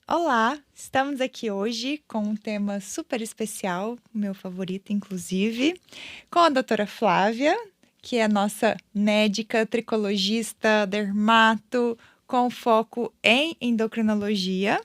Olá, estamos aqui hoje com um tema super especial, meu favorito, inclusive, com a doutora Flávia, que é nossa médica, tricologista, dermato, com foco em endocrinologia.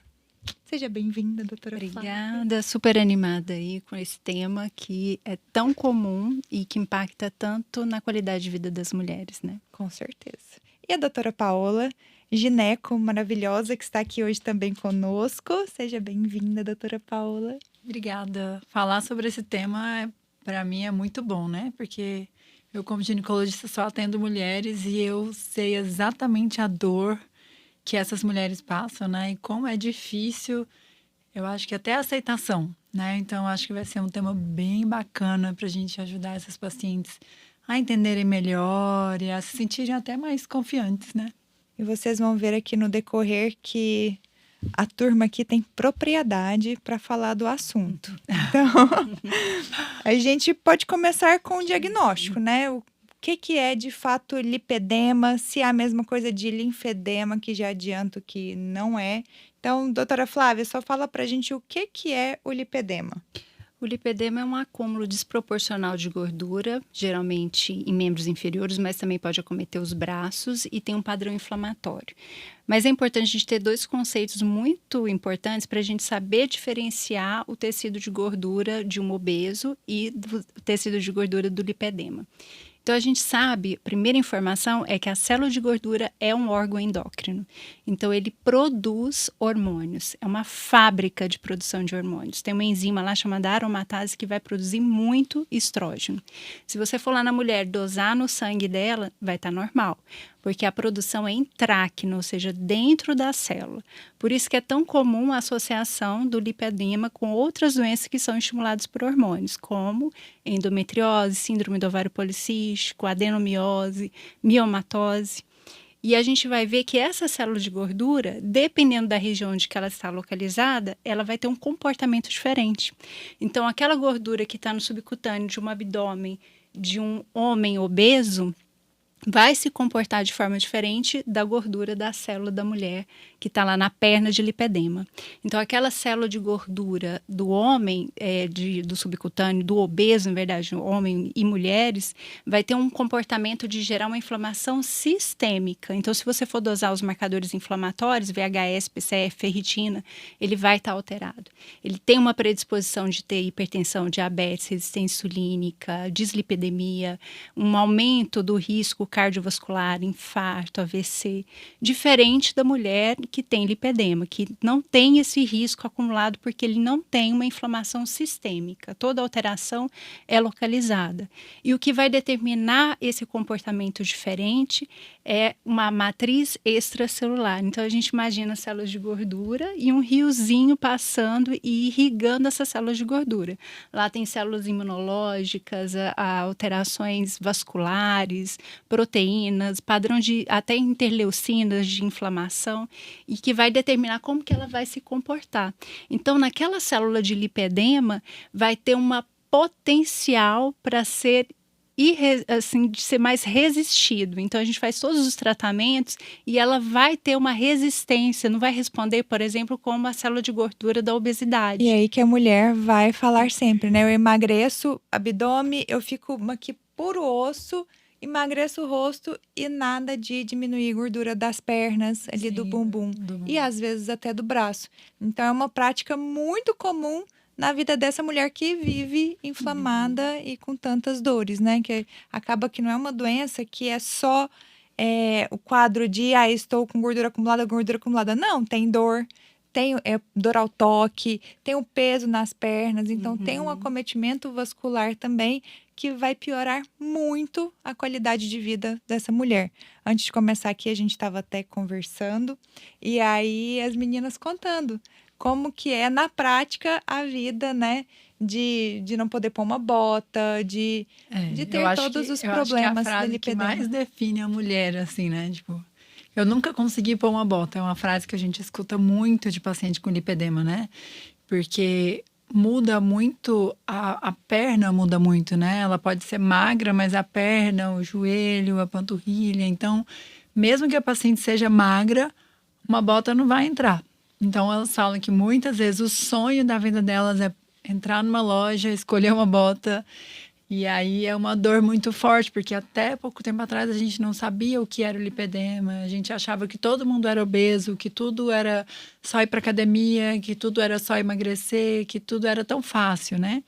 Seja bem-vinda, doutora Flávia. Obrigada, super animada aí com esse tema que é tão comum e que impacta tanto na qualidade de vida das mulheres, né? Com certeza. E a doutora Paola, gineco maravilhosa, que está aqui hoje também conosco. Seja bem-vinda, doutora Paola. Obrigada. Falar sobre esse tema, para mim, é muito bom, né? Porque eu, como ginecologista, só atendo mulheres e eu sei exatamente a dor que essas mulheres passam, né? E como é difícil, eu acho que até a aceitação, né? Então, acho que vai ser um tema bem bacana para a gente ajudar essas pacientes a entenderem melhor e a se sentirem até mais confiantes, né? E vocês vão ver aqui no decorrer que a turma aqui tem propriedade para falar do assunto. Então, a gente pode começar com o diagnóstico, né? O que é de fato lipedema, se é a mesma coisa de linfedema, que já adianto que não é. Então, doutora Flávia, só fala pra gente o que é o lipedema. O lipedema é um acúmulo desproporcional de gordura, geralmente em membros inferiores, mas também pode acometer os braços e tem um padrão inflamatório. Mas é importante a gente ter dois conceitos muito importantes para a gente saber diferenciar o tecido de gordura de um obeso e do tecido de gordura do lipedema. Então, a gente sabe, a primeira informação é que a célula de gordura é um órgão endócrino. Então, ele produz hormônios. É uma fábrica de produção de hormônios. Tem uma enzima lá chamada aromatase que vai produzir muito estrógeno. Se você for lá na mulher dosar no sangue dela, vai estar normal. Porque a produção é intráquea, ou seja, dentro da célula. Por isso que é tão comum a associação do lipedema com outras doenças que são estimuladas por hormônios, como endometriose, síndrome do ovário policístico, adenomiose, miomatose. E a gente vai ver que essa célula de gordura, dependendo da região onde que ela está localizada, ela vai ter um comportamento diferente. Então, aquela gordura que está no subcutâneo de um abdômen de um homem obeso, vai se comportar de forma diferente da gordura da célula da mulher que está lá na perna de lipedema. Então, aquela célula de gordura do homem, do subcutâneo, do obeso, na verdade, homem e mulheres, vai ter um comportamento de gerar uma inflamação sistêmica. Então, se você for dosar os marcadores inflamatórios, VHS, PCF, ferritina, ele vai estar alterado. Ele tem uma predisposição de ter hipertensão, diabetes, resistência insulínica, dislipidemia, um aumento do risco cardiovascular, infarto, AVC, diferente da mulher que tem lipedema, que não tem esse risco acumulado porque ele não tem uma inflamação sistêmica. Toda alteração é localizada. E o que vai determinar esse comportamento diferente é uma matriz extracelular. Então, a gente imagina células de gordura e um riozinho passando e irrigando essas células de gordura. Lá tem células imunológicas, alterações vasculares, proteínas, padrão de até interleucinas de inflamação e que vai determinar como que ela vai se comportar. Então, naquela célula de lipedema, vai ter uma potencial para ser de ser mais resistido. Então, a gente faz todos os tratamentos e ela vai ter uma resistência, não vai responder, por exemplo, como a célula de gordura da obesidade. E aí que a mulher vai falar sempre, né? Eu emagreço abdômen, eu fico aqui puro osso, emagreço o rosto e nada de diminuir gordura das pernas, ali do bumbum. E às vezes até do braço. Então, é uma prática muito comum na vida dessa mulher que vive inflamada e com tantas dores, né? Que acaba que não é uma doença que é só o quadro de estou com gordura acumulada. Não, tem dor, tem dor ao toque, tem o peso nas pernas, então tem um acometimento vascular também que vai piorar muito a qualidade de vida dessa mulher. Antes de começar aqui, a gente estava até conversando, e aí as meninas contando como que é na prática a vida, né? De não poder pôr uma bota, de ter todos os problemas da lipedema. A frase que mais define a mulher, assim, né? Tipo, eu nunca consegui pôr uma bota. É uma frase que a gente escuta muito de paciente com lipedema, né? Porque muda muito, a perna muda muito, né? Ela pode ser magra, mas a perna, o joelho, a panturrilha. Então, mesmo que a paciente seja magra, uma bota não vai entrar. Então, elas falam que muitas vezes o sonho da vida delas é entrar numa loja, escolher uma bota. E aí é uma dor muito forte, porque até pouco tempo atrás a gente não sabia o que era o lipedema. A gente achava que todo mundo era obeso, que tudo era só ir para academia, que tudo era só emagrecer, que tudo era tão fácil, né?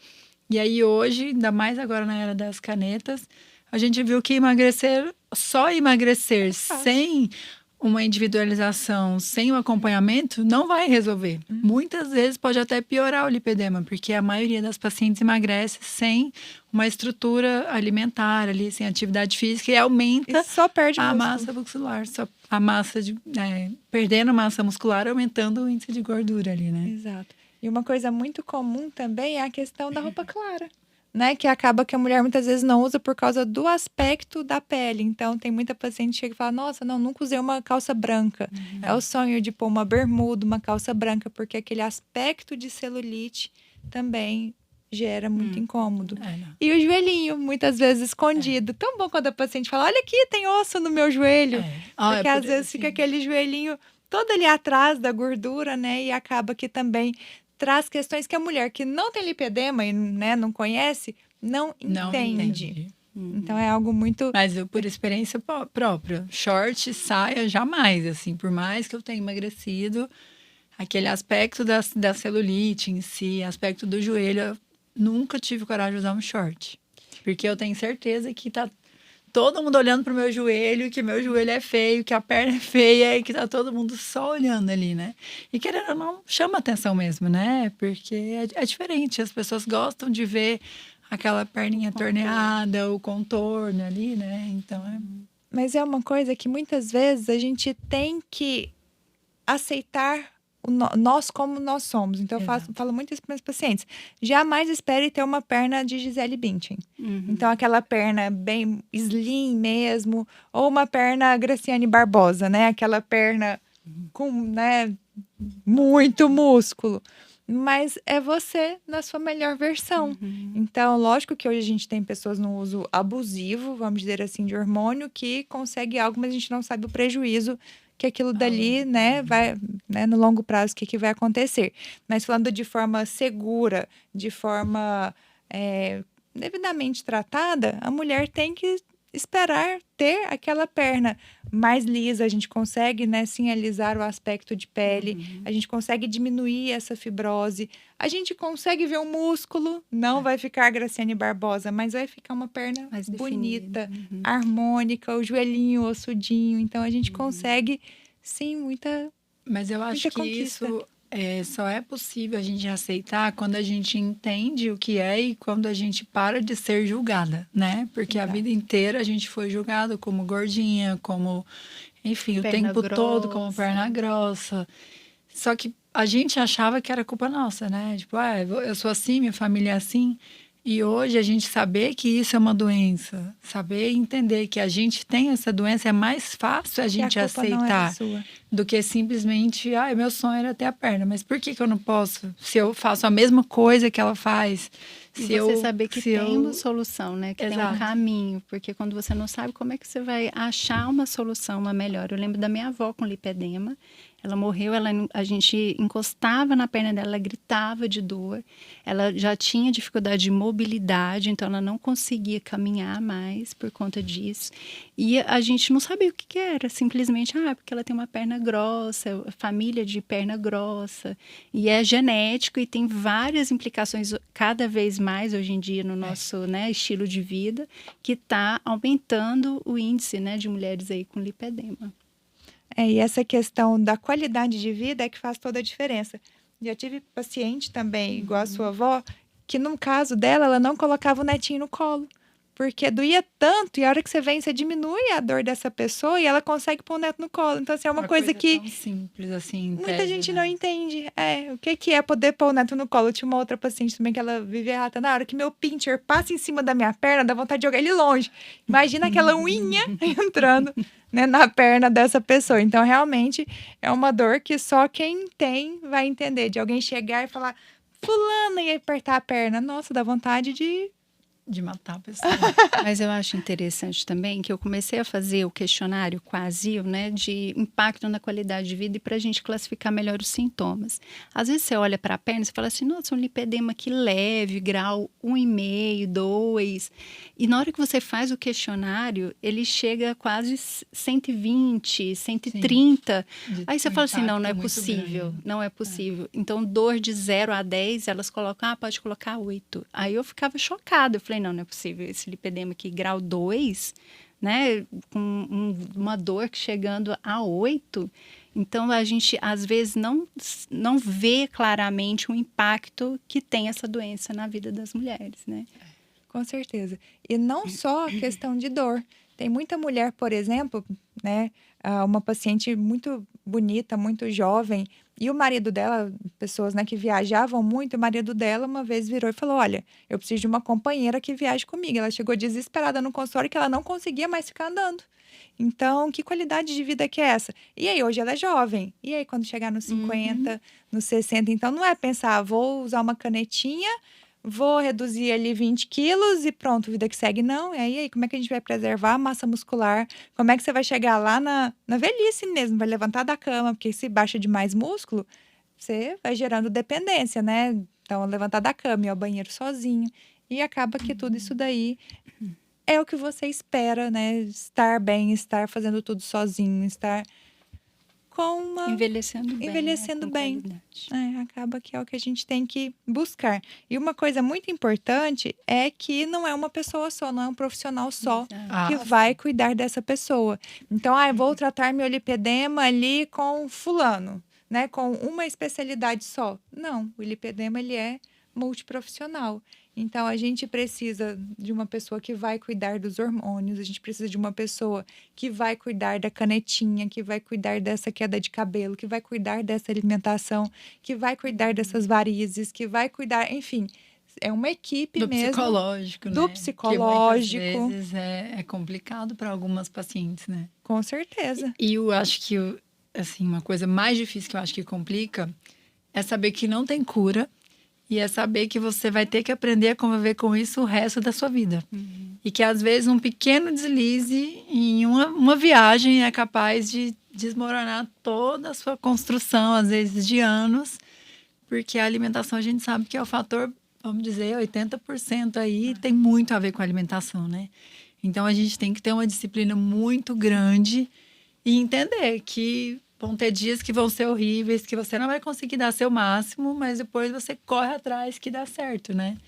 E aí hoje, ainda mais agora na era das canetas, a gente viu que só emagrecer sem uma individualização, sem um acompanhamento, não vai resolver. Muitas vezes pode até piorar o lipedema, porque a maioria das pacientes emagrece sem uma estrutura alimentar ali, sem atividade física, e aumenta E só perde a músculo. massa muscular, a massa perdendo massa muscular, aumentando o índice de gordura ali, né? Exato. E uma coisa muito comum também é a questão da roupa clara, né? Que acaba que a mulher muitas vezes não usa por causa do aspecto da pele. Então, tem muita paciente que chega e fala, nossa, não, nunca usei uma calça branca. É o sonho de pôr uma bermuda, uma calça branca, porque aquele aspecto de celulite também gera muito incômodo. E o joelhinho, muitas vezes escondido. Tão bom quando a paciente fala, olha aqui, tem osso no meu joelho. Porque às vezes fica aquele joelhinho todo ali atrás da gordura, né? E acaba que também traz questões que a mulher que não tem lipedema e, né, não conhece, não entende. Então é algo muito... Mas eu, por experiência própria, short, saia, jamais, assim, por mais que eu tenha emagrecido, aquele aspecto da celulite em si, aspecto do joelho, eu nunca tive coragem de usar um short. Porque eu tenho certeza que tá todo mundo olhando pro meu joelho, que meu joelho é feio, que a perna é feia e que tá todo mundo só olhando ali, né? E querendo ou não, chama atenção mesmo, né? Porque é diferente, as pessoas gostam de ver aquela perninha torneada, o contorno ali, né? Então Mas é uma coisa que muitas vezes a gente tem que aceitar nós como nós somos. Então, eu falo muito isso para meus pacientes. Jamais espere ter uma perna de Gisele Bündchen. Então, aquela perna bem slim mesmo, ou uma perna Graciane Barbosa, né? Aquela perna com, né, muito músculo. Mas é você na sua melhor versão. Então, lógico que hoje a gente tem pessoas no uso abusivo, vamos dizer assim, de hormônio, que consegue algo, mas a gente não sabe o prejuízo que aquilo dali, né, vai, né, no longo prazo, o que vai acontecer. Mas falando de forma segura, de forma devidamente tratada, a mulher tem que esperar ter aquela perna mais lisa, a gente consegue, né, sim, alisar o aspecto de pele, a gente consegue diminuir essa fibrose, a gente consegue ver o músculo, não vai ficar Graciane Barbosa, mas vai ficar uma perna mais bonita, harmônica, o joelhinho ossudinho, então a gente consegue, sim, muita Mas eu acho que conquista. isso só é possível a gente aceitar quando a gente entende o que é e quando a gente para de ser julgada, né? Porque a vida inteira a gente foi julgado como gordinha, como, enfim, Perna o tempo todo como grossa. perna grossa. Só que a gente achava que era culpa nossa, né? Tipo, eu sou assim, minha família é assim. E hoje a gente saber que isso é uma doença, saber entender que a gente tem essa doença, é mais fácil a gente que a culpa não era aceitar sua. do que simplesmente, meu sonho era ter a perna, mas por que eu não posso? Se eu faço a mesma coisa que ela faz, E se você saber que tem eu... uma solução, né? Que tem Exato. um caminho. Porque quando você não sabe, como é que você vai achar uma solução, uma melhor? Eu lembro da minha avó com lipedema. Ela morreu, a gente encostava na perna dela, ela gritava de dor. Ela já tinha dificuldade de mobilidade, então ela não conseguia caminhar mais por conta disso. E a gente não sabia o que era, simplesmente, porque ela tem uma perna grossa, família de perna grossa. E é genético e tem várias implicações cada vez mais hoje em dia no nosso, né, estilo de vida, que está aumentando o índice, né, de mulheres aí com lipedema. E essa questão da qualidade de vida é que faz toda a diferença. Já tive paciente também, igual a sua avó, que no caso dela, ela não colocava o netinho no colo. Porque doía tanto, e a hora que você vem, você diminui a dor dessa pessoa e ela consegue pôr o neto no colo. Então, assim, é uma coisa que tão simples assim, muita gente não entende. O que é poder pôr o neto no colo? Eu tinha uma outra paciente também que ela vivia rata. Na hora que meu pincher passa em cima da minha perna, dá vontade de jogar ele longe. Imagina aquela unha entrando, né, na perna dessa pessoa. Então, realmente, é uma dor que só quem tem vai entender. De alguém chegar e falar, fulana, e apertar a perna. Nossa, dá vontade de de matar a pessoa. Mas eu acho interessante também que eu comecei a fazer o questionário com a ASIL, né, de impacto na qualidade de vida e para a gente classificar melhor os sintomas. Às vezes você olha para a perna e você fala assim, nossa, um lipedema aqui leve, grau 1,5, 2. E na hora que você faz o questionário, ele chega a quase 120, 130. Aí você fala assim, não é possível, grande. não é possível. Então, dor de 0 a 10, elas colocam, pode colocar 8. Aí eu ficava chocada, eu falei, não é possível, esse lipedema aqui, grau 2, né, com uma dor que chegando a 8. Então, a gente, às vezes, não vê claramente o impacto que tem essa doença na vida das mulheres, né? Com certeza. E não só a questão de dor. Tem muita mulher, por exemplo, né, uma paciente muito bonita, muito jovem, e o marido dela, pessoas, né, que viajavam muito, o marido dela uma vez virou e falou, olha, eu preciso de uma companheira que viaje comigo. Ela chegou desesperada no consultório que ela não conseguia mais ficar andando. Então, que qualidade de vida que é essa? E aí, hoje ela é jovem. E aí, quando chegar nos 50, nos 60, então não é pensar, vou usar uma canetinha, vou reduzir ali 20 quilos e pronto, vida que segue. Não, e aí, como é que a gente vai preservar a massa muscular? Como é que você vai chegar lá na velhice mesmo? Vai levantar da cama, porque se baixa demais músculo, você vai gerando dependência, né? Então, levantar da cama e ir ao banheiro sozinho. E acaba que tudo isso daí é o que você espera, né? Estar bem, estar fazendo tudo sozinho, estar com uma... Envelhecendo bem. Envelhecendo né, com bem. qualidade. Acaba que é o que a gente tem que buscar. E uma coisa muito importante é que não é uma pessoa só, não é um profissional só que vai cuidar dessa pessoa. Então, eu vou tratar meu lipedema ali com fulano, né? Com uma especialidade só. Não, o lipedema ele é multiprofissional. Então, a gente precisa de uma pessoa que vai cuidar dos hormônios, a gente precisa de uma pessoa que vai cuidar da canetinha, que vai cuidar dessa queda de cabelo, que vai cuidar dessa alimentação, que vai cuidar dessas varizes, que vai cuidar, enfim, é uma equipe do mesmo. Psicológico, do né? psicológico. Que muitas vezes é complicado para algumas pacientes, né? Com certeza. E eu acho que, assim, uma coisa mais difícil que eu acho que complica é saber que não tem cura. E é saber que você vai ter que aprender a conviver com isso o resto da sua vida. E que, às vezes, um pequeno deslize em uma viagem é capaz de desmoronar toda a sua construção, às vezes, de anos. Porque a alimentação, a gente sabe que é o fator, vamos dizer, 80% aí tem muito a ver com a alimentação, né? Então, a gente tem que ter uma disciplina muito grande e entender que vão ter dias que vão ser horríveis, que você não vai conseguir dar seu máximo, mas depois você corre atrás que dá certo, né?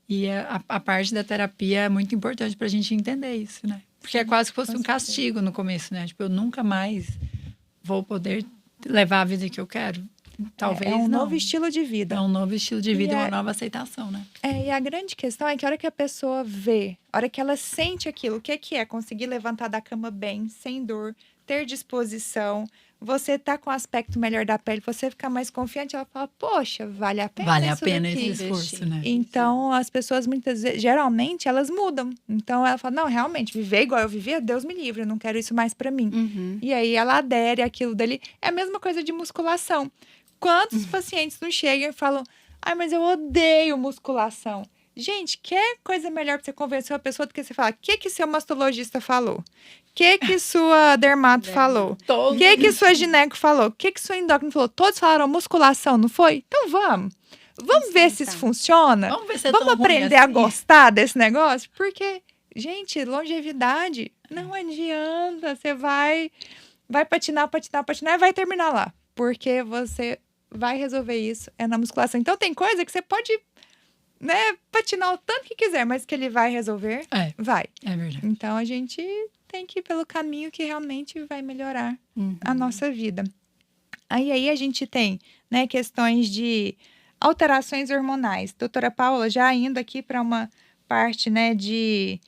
E a parte da terapia é muito importante pra gente entender isso, né? Porque é quase que fosse um castigo no começo, né? Tipo, eu nunca mais vou poder levar a vida que eu quero. Talvez É um não. novo estilo de vida. É um novo estilo de vida E e uma nova aceitação, né? E a grande questão é que a hora que a pessoa vê, a hora que ela sente aquilo, o que é conseguir levantar da cama bem, sem dor, ter disposição, você tá com o aspecto melhor da pele, você ficar mais confiante, ela fala, poxa, vale a pena Vale a isso pena daqui. esse esforço, né? Então, as pessoas muitas vezes, geralmente, elas mudam. Então, ela fala, não, realmente, viver igual eu vivia, Deus me livre, eu não quero isso mais pra mim. E aí, ela adere àquilo dali. É a mesma coisa de musculação. Quantos pacientes não chegam e falam, ai, mas eu odeio musculação. Gente, quer coisa melhor pra você convencer uma pessoa do que você falar, o que seu mastologista falou? O que sua dermato falou? O que sua gineco falou? O que sua endócrino falou? Todos falaram musculação, não foi? Então vamos. Vamos ver se isso funciona. Vamos ver se é Vamos tão ruim aprender a assim. gostar desse negócio? Porque, gente, longevidade não adianta. Você vai patinar e vai terminar lá. Porque você vai resolver isso na musculação. Então tem coisa que você pode, né, patinar o tanto que quiser, mas que ele vai resolver, vai. É verdade. Então a gente tem que ir pelo caminho que realmente vai melhorar a nossa vida. Aí a gente tem, né, questões de alterações hormonais. Doutora Paula, já indo aqui para uma parte, né, de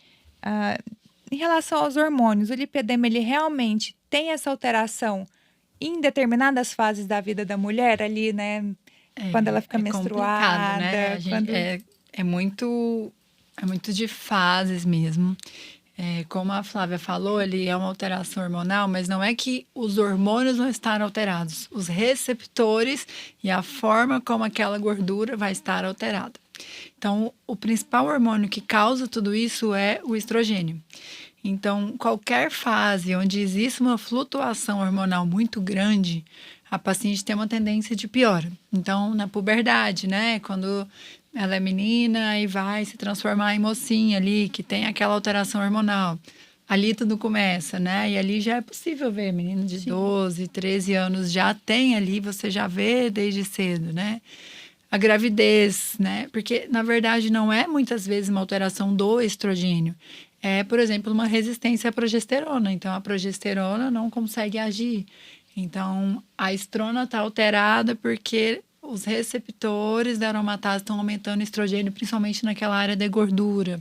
em relação aos hormônios, o lipedema, ele realmente tem essa alteração em determinadas fases da vida da mulher ali, né? Quando ela fica menstruada. Né? É muito de fases mesmo. Como a Flávia falou, ele é uma alteração hormonal, mas não é que os hormônios vão estar alterados. Os receptores e a forma como aquela gordura vai estar alterada. Então, o principal hormônio que causa tudo isso é o estrogênio. Então, qualquer fase onde existe uma flutuação hormonal muito grande, a paciente tem uma tendência de piora. Então, na puberdade, né? Quando ela é menina e vai se transformar em mocinha ali, que tem aquela alteração hormonal. Ali tudo começa, né? E ali já é possível ver, menina de 12, 13 anos já tem ali, você já vê desde cedo, né? A gravidez, né? Porque, na verdade, não é muitas vezes uma alteração do estrogênio. É, por exemplo, uma resistência à progesterona. Então, a progesterona não consegue agir. Então, a estrona está alterada porque os receptores da aromatase estão aumentando o estrogênio, principalmente naquela área de gordura.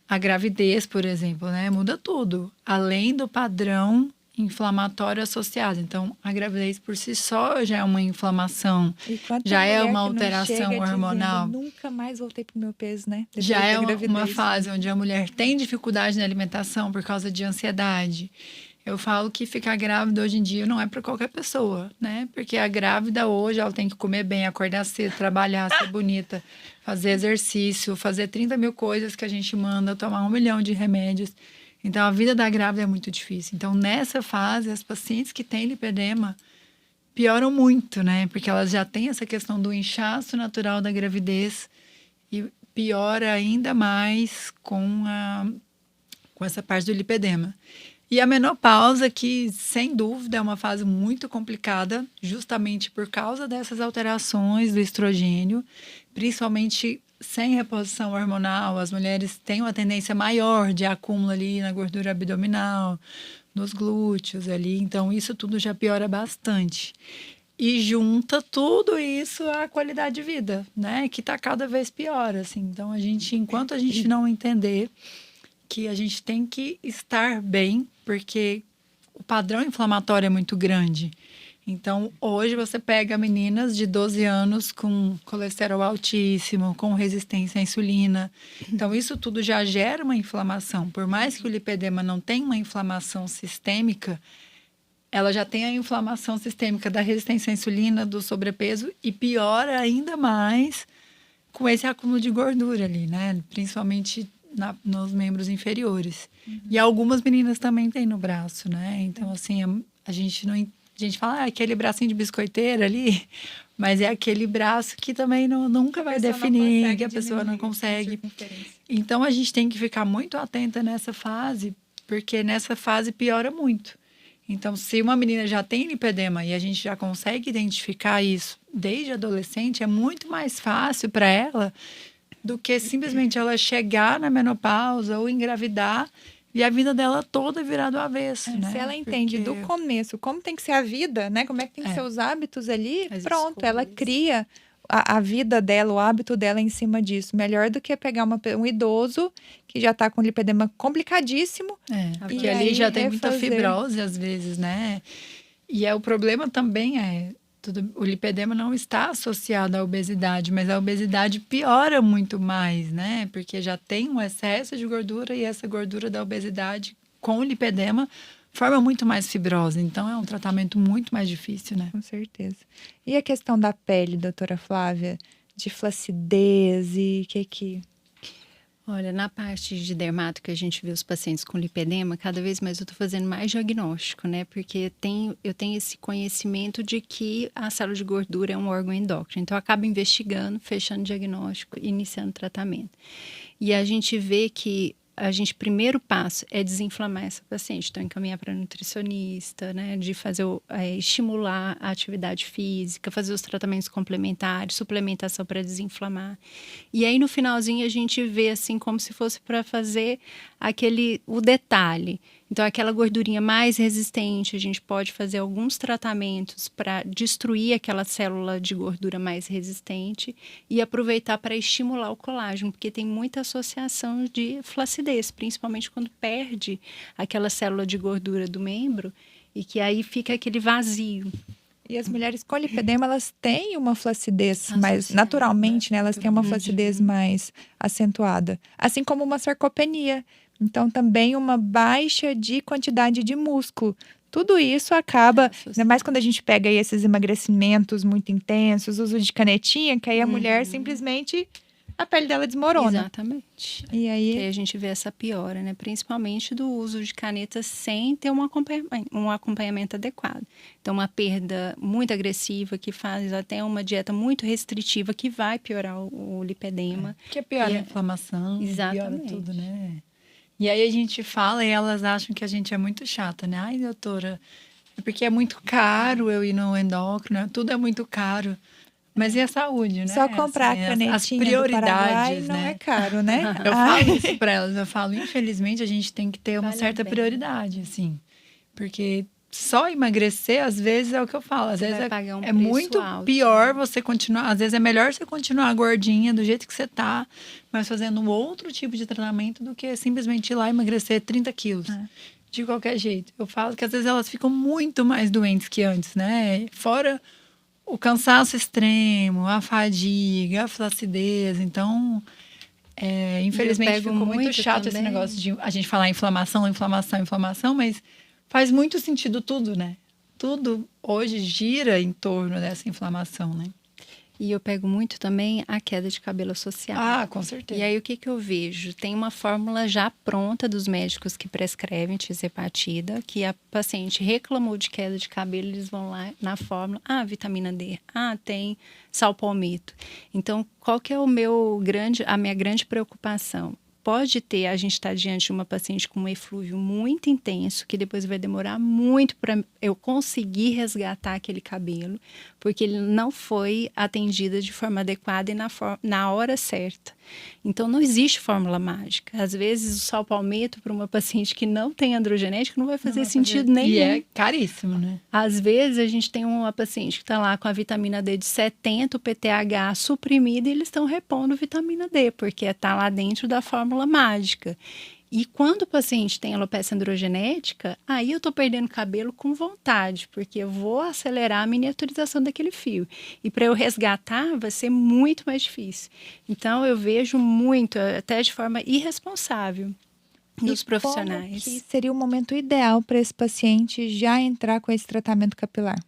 A gravidez, por exemplo, né? Muda tudo. Além do padrão inflamatório associado. Então, a gravidez por si só já é uma inflamação, E quanta já é mulher uma que não alteração chega hormonal. dizendo, nunca mais voltei pro meu peso, né? Depois Já da é uma gravidez. fase onde a mulher tem dificuldade na alimentação por causa de ansiedade. Eu falo que ficar grávida hoje em dia não é para qualquer pessoa, né? Porque a grávida hoje, ela tem que comer bem, acordar cedo, trabalhar, ser bonita, fazer exercício, fazer 30 mil coisas que a gente manda, tomar 1 milhão de remédios. Então, a vida da grávida é muito difícil. Então, nessa fase, as pacientes que têm lipedema pioram muito, né? Porque elas já têm essa questão do inchaço natural da gravidez e piora ainda mais com essa parte do lipedema. E a menopausa, que sem dúvida é uma fase muito complicada, justamente por causa dessas alterações do estrogênio, principalmente sem reposição hormonal, as mulheres têm uma tendência maior de acúmulo ali na gordura abdominal, nos glúteos ali, então isso tudo já piora bastante. E junta tudo isso à qualidade de vida, né? Que está cada vez pior, assim. Então, enquanto a gente não entender que a gente tem que estar bem, porque o padrão inflamatório é muito grande. Então, hoje você pega meninas de 12 anos com colesterol altíssimo, com resistência à insulina. Então, isso tudo já gera uma inflamação. Por mais que o lipedema não tenha uma inflamação sistêmica, ela já tem a inflamação sistêmica da resistência à insulina, do sobrepeso, e piora ainda mais com esse acúmulo de gordura ali, né? Principalmente nos membros inferiores. E algumas meninas também têm no braço, né? Então, assim, a gente fala, aquele bracinho de biscoiteira ali, mas é aquele braço que também nunca vai definir, que a pessoa não consegue. Então, a gente tem que ficar muito atenta nessa fase, porque nessa fase piora muito. Então, se uma menina já tem lipedema e a gente já consegue identificar isso desde adolescente, é muito mais fácil para ela do que simplesmente ela chegar na menopausa ou engravidar e a vida dela toda virar do avesso, né? Se ela entende do começo como tem que ser a vida, né? Como é que tem que ser os hábitos ali, pronto, ela cria a vida dela, o hábito dela em cima disso. Melhor do que pegar um idoso que já tá com lipedema complicadíssimo. Porque ali já tem muita fibrose às vezes, né? E o problema também o lipedema não está associado à obesidade, mas a obesidade piora muito mais, né? Porque já tem um excesso de gordura e essa gordura da obesidade com o lipedema forma muito mais fibrose. Então, é um tratamento muito mais difícil, né? Com certeza. E a questão da pele, doutora Flávia? De flacidez e que... Olha, na parte de dermato que a gente vê os pacientes com lipedema, cada vez mais eu estou fazendo mais diagnóstico, né? Porque eu tenho esse conhecimento de que a célula de gordura é um órgão endócrino. Então, eu acabo investigando, fechando diagnóstico, iniciando tratamento. E a gente vê que primeiro passo é desinflamar essa paciente. Então, encaminhar para nutricionista, né? De fazer, estimular a atividade física, fazer os tratamentos complementares, suplementação para desinflamar. E aí, no finalzinho, a gente vê assim como se fosse para fazer o detalhe. Então, aquela gordurinha mais resistente, a gente pode fazer alguns tratamentos para destruir aquela célula de gordura mais resistente e aproveitar para estimular o colágeno, porque tem muita associação de flacidez, principalmente quando perde aquela célula de gordura do membro e que aí fica aquele vazio. E as mulheres com lipedema, elas têm uma flacidez mais, naturalmente, né? Elas têm uma flacidez mais acentuada. Assim como uma sarcopenia. Então, também uma baixa de quantidade de músculo. Tudo isso acaba, ainda mais quando a gente pega aí esses emagrecimentos muito intensos, uso de canetinha, que aí a mulher simplesmente a pele dela desmorona. Exatamente. E Que aí aí, a gente vê essa piora, né? Principalmente do uso de canetas sem ter um acompanhamento adequado. Então, uma perda muito agressiva que faz até uma dieta muito restritiva que vai piorar o lipedema. Que piora E a inflamação, piora Exatamente. tudo, né? E aí a gente fala e elas acham que a gente é muito chata, né? Ai, doutora, é porque é muito caro eu ir no endócrino, tudo é muito caro. Mas e a saúde, né? só comprar Assim, a as canetinha do Paraguai prioridades, não né? é caro, né? Eu Ai, falo isso para elas, eu falo, infelizmente a gente tem que ter uma Vale a certa pena. prioridade, assim. Porque só emagrecer, às vezes, é o que eu falo. Às Você vezes vai é, pagar um é preço muito alto, pior né? você continuar. Às vezes é melhor você continuar gordinha do jeito que você tá, mas fazendo um outro tipo de tratamento do que simplesmente ir lá e emagrecer 30 quilos. É. De qualquer jeito. Eu falo que às vezes elas ficam muito mais doentes que antes, né? Fora o cansaço extremo, a fadiga, a flacidez. Então, infelizmente pego ficou muito muito chato esse também. negócio de a gente falar inflamação, inflamação, inflamação, mas faz muito sentido tudo, né? Tudo hoje gira em torno dessa inflamação, né? E eu pego muito também a queda de cabelo associada. Ah, com certeza. E aí, o que eu vejo? Tem uma fórmula já pronta dos médicos que prescrevem tisepatida, que a paciente reclamou de queda de cabelo, eles vão lá na fórmula, vitamina D, tem salpalmito. Então, qual que é a minha grande preocupação? Pode ter, a gente está diante de uma paciente com um eflúvio muito intenso, que depois vai demorar muito para eu conseguir resgatar aquele cabelo, porque ele não foi atendido de forma adequada e na hora certa. Então, não existe fórmula mágica. Às vezes, o salpalmito para uma paciente que não tem androgenética não vai fazer sentido nenhum. E é caríssimo, né? Às vezes, a gente tem uma paciente que está lá com a vitamina D de 70, o PTH suprimido, e eles estão repondo vitamina D, porque está lá dentro da fórmula mágica. E quando o paciente tem alopecia androgenética, aí eu estou perdendo cabelo com vontade, porque eu vou acelerar a miniaturização daquele fio. E para eu resgatar, vai ser muito mais difícil. Então, eu vejo muito, até de forma irresponsável, nos profissionais. Como que seria o momento ideal para esse paciente já entrar com esse tratamento capilar?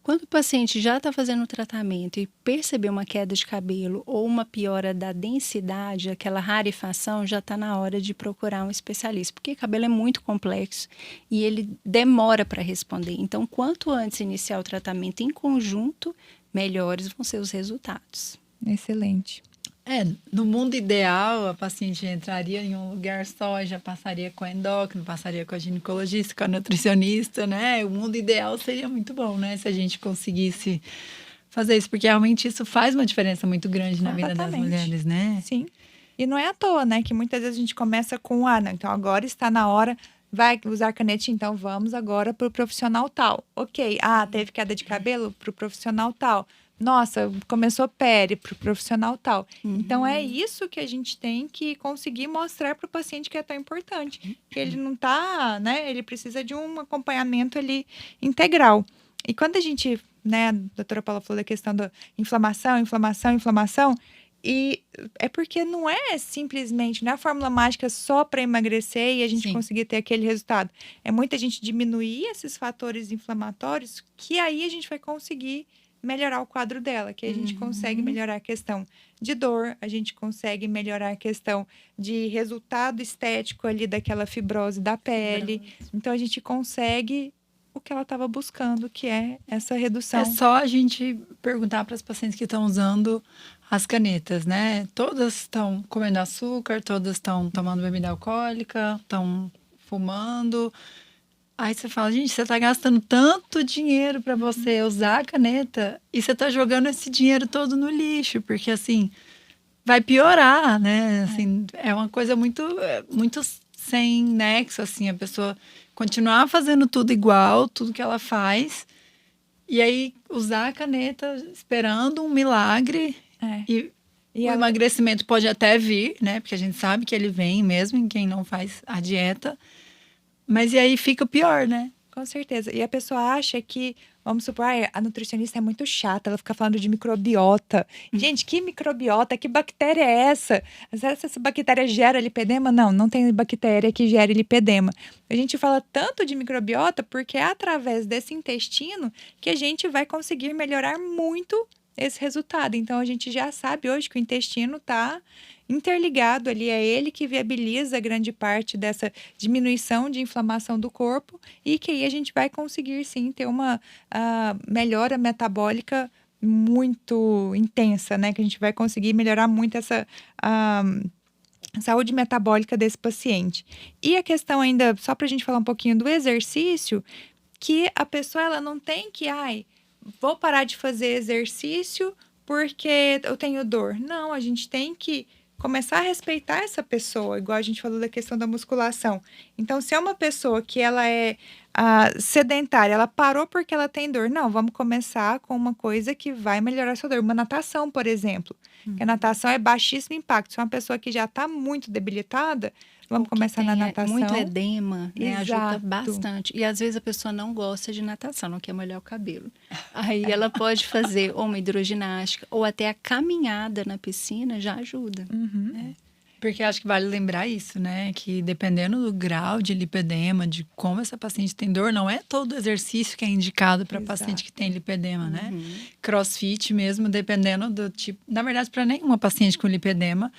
Quando o paciente já está fazendo o tratamento e percebeu uma queda de cabelo ou uma piora da densidade, aquela rarefação, já está na hora de procurar um especialista, porque o cabelo é muito complexo e ele demora para responder. Então, quanto antes iniciar o tratamento em conjunto, melhores vão ser os resultados. Excelente. No mundo ideal, a paciente entraria em um lugar só, já passaria com a endócrino, passaria com a ginecologista, com a nutricionista, né? O mundo ideal seria muito bom, né? Se a gente conseguisse fazer isso, porque realmente isso faz uma diferença muito grande na vida das Exatamente. mulheres, né? Sim. E não é à toa, né? Que muitas vezes a gente começa com, não, então agora está na hora, vai usar caneta, então vamos agora para o profissional tal. Ok, teve queda de cabelo para o profissional tal. Nossa, começou pele para o profissional tal. Então, é isso que a gente tem que conseguir mostrar para o paciente que é tão importante. Que ele não tá, né? Ele precisa de um acompanhamento ali integral. E quando a gente, né, a doutora Paula falou da questão da inflamação, e é porque não é simplesmente, não é a fórmula mágica só para emagrecer e a gente conseguir ter aquele resultado. É muita gente diminuir esses fatores inflamatórios que aí a gente vai conseguir melhorar o quadro dela, que a gente consegue melhorar a questão de dor, a gente consegue melhorar a questão de resultado estético ali daquela fibrose da pele. Então, a gente consegue o que ela estava buscando, que é essa redução. É só a gente perguntar para as pacientes que estão usando as canetas, né? Todas estão comendo açúcar, todas estão tomando bebida alcoólica, estão fumando. Aí você fala, gente, você tá gastando tanto dinheiro para você usar a caneta e você tá jogando esse dinheiro todo no lixo, porque assim, vai piorar, né? Assim, é uma coisa muito sem nexo, assim, a pessoa continuar fazendo tudo igual, tudo que ela faz, e aí usar a caneta esperando um milagre e o emagrecimento pode até vir, né? Porque a gente sabe que ele vem mesmo em quem não faz a dieta. Mas e aí fica pior, né? Com certeza. E a pessoa acha que, vamos supor, a nutricionista é muito chata, ela fica falando de microbiota. Gente, que microbiota? Que bactéria é essa? Será que essa bactéria gera lipedema? Não, não tem bactéria que gere lipedema. A gente fala tanto de microbiota porque é através desse intestino que a gente vai conseguir melhorar muito esse resultado. Então, a gente já sabe hoje que o intestino está interligado ali, é ele que viabiliza grande parte dessa diminuição de inflamação do corpo e que aí a gente vai conseguir, sim, ter uma melhora metabólica muito intensa, né? Que a gente vai conseguir melhorar muito essa saúde metabólica desse paciente. E a questão ainda, só para a gente falar um pouquinho do exercício, que a pessoa ela não tem que, vou parar de fazer exercício porque eu tenho dor. Não, a gente tem que começar a respeitar essa pessoa, igual a gente falou da questão da musculação. Então, se é uma pessoa que ela é sedentária, ela parou porque ela tem dor. Não, vamos começar com uma coisa que vai melhorar a sua dor. Uma natação, por exemplo. Que a natação é baixíssimo impacto. Se é uma pessoa que já está muito debilitada, vamos começar na natação. Muito edema, né? Ajuda Exato. bastante. E às vezes a pessoa não gosta de natação, não quer molhar o cabelo. Aí ela pode fazer ou uma hidroginástica ou até a caminhada na piscina já ajuda. Né? Porque acho que vale lembrar isso, né? Que dependendo do grau de lipedema, de como essa paciente tem dor, não é todo exercício que é indicado para paciente que tem lipedema, né? CrossFit mesmo, dependendo do tipo... Na verdade, para nenhuma paciente com lipedema,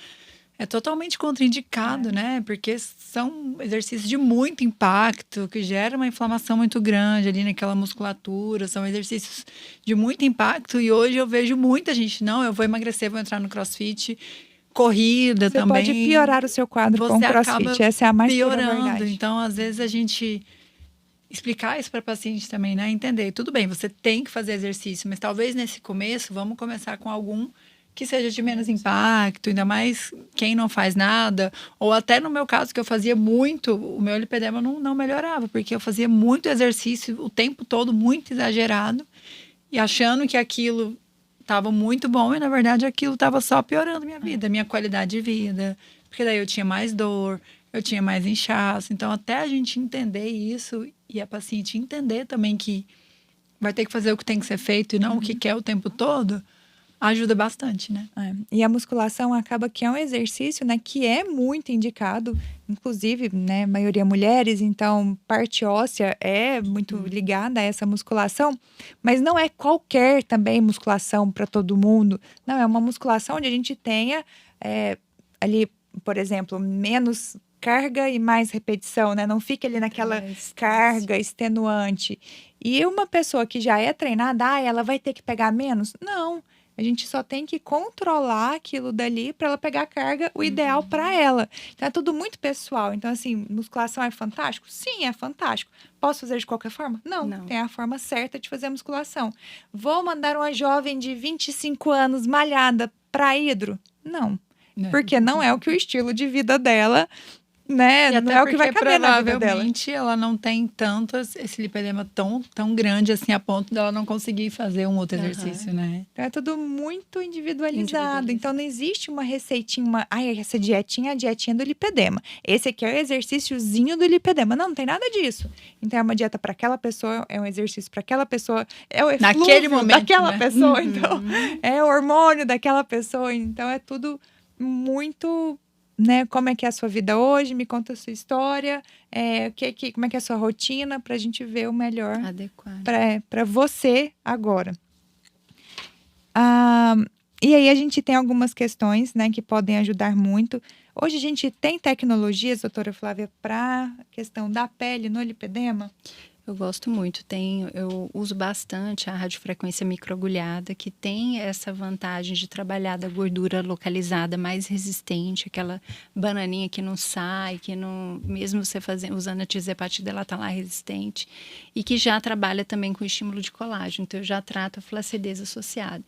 é totalmente contraindicado, né? Porque são exercícios de muito impacto, que geram uma inflamação muito grande ali naquela musculatura. São exercícios de muito impacto. E hoje eu vejo muita gente, não, eu vou emagrecer, vou entrar no CrossFit... Corrida Você também. pode piorar o seu quadro com o CrossFit. Essa é a mais pura verdade. Então, às vezes, a gente explicar isso para paciente também, né? Entender. Tudo bem, você tem que fazer exercício, mas talvez nesse começo, vamos começar com algum que seja de menos impacto, ainda mais quem não faz nada. Ou até no meu caso, que eu fazia muito, o meu lipedema não melhorava, porque eu fazia muito exercício o tempo todo, muito exagerado, e achando que aquilo... estava muito bom e, na verdade, aquilo estava só piorando minha vida, minha qualidade de vida. Porque daí eu tinha mais dor, eu tinha mais inchaço. Então, até a gente entender isso e a paciente entender também que vai ter que fazer o que tem que ser feito e não o que quer o tempo todo, ajuda bastante, né? E a musculação acaba que é um exercício, né, que é muito indicado, inclusive, né, maioria mulheres, então parte óssea é muito ligada a essa musculação, mas não é qualquer também musculação para todo mundo. Não, é uma musculação onde a gente tenha ali, por exemplo, menos carga e mais repetição, né? Não fica ali naquela carga extenuante. E uma pessoa que já é treinada, ela vai ter que pegar menos? Não. A gente só tem que controlar aquilo dali para ela pegar a carga, o ideal para ela. Então, é tudo muito pessoal. Então, assim, musculação é fantástico? Sim, é fantástico. Posso fazer de qualquer forma? Não. Tem a forma certa de fazer a musculação. Vou mandar uma jovem de 25 anos malhada para hidro? Não. Porque não é o que o estilo de vida dela... né? E não é o que vai caber na vida dela. Provavelmente ela não tem tanto esse lipedema tão grande assim a ponto dela não conseguir fazer um outro exercício, né? Então é tudo muito individualizado. Então não existe uma receitinha, essa dietinha é a dietinha do lipedema. Esse aqui é o exercíciozinho do lipedema. Não tem nada disso. Então é uma dieta para aquela pessoa, é um exercício para aquela pessoa, é o eflúvio naquele momento daquela né? pessoa, então é o hormônio daquela pessoa. Então é tudo muito... né? Como é que é a sua vida hoje? Me conta a sua história. Como é que é a sua rotina para a gente ver o melhor para você agora. E aí a gente tem algumas questões, né, que podem ajudar muito. Hoje a gente tem tecnologias, doutora Flávia, para a questão da pele no lipedema? Eu gosto muito. Eu uso bastante a radiofrequência microagulhada, que tem essa vantagem de trabalhar da gordura localizada mais resistente, aquela bananinha que não sai, que não, mesmo você usando a tirzepatida, ela está lá resistente, e que já trabalha também com estímulo de colágeno. Então, eu já trato a flacidez associada.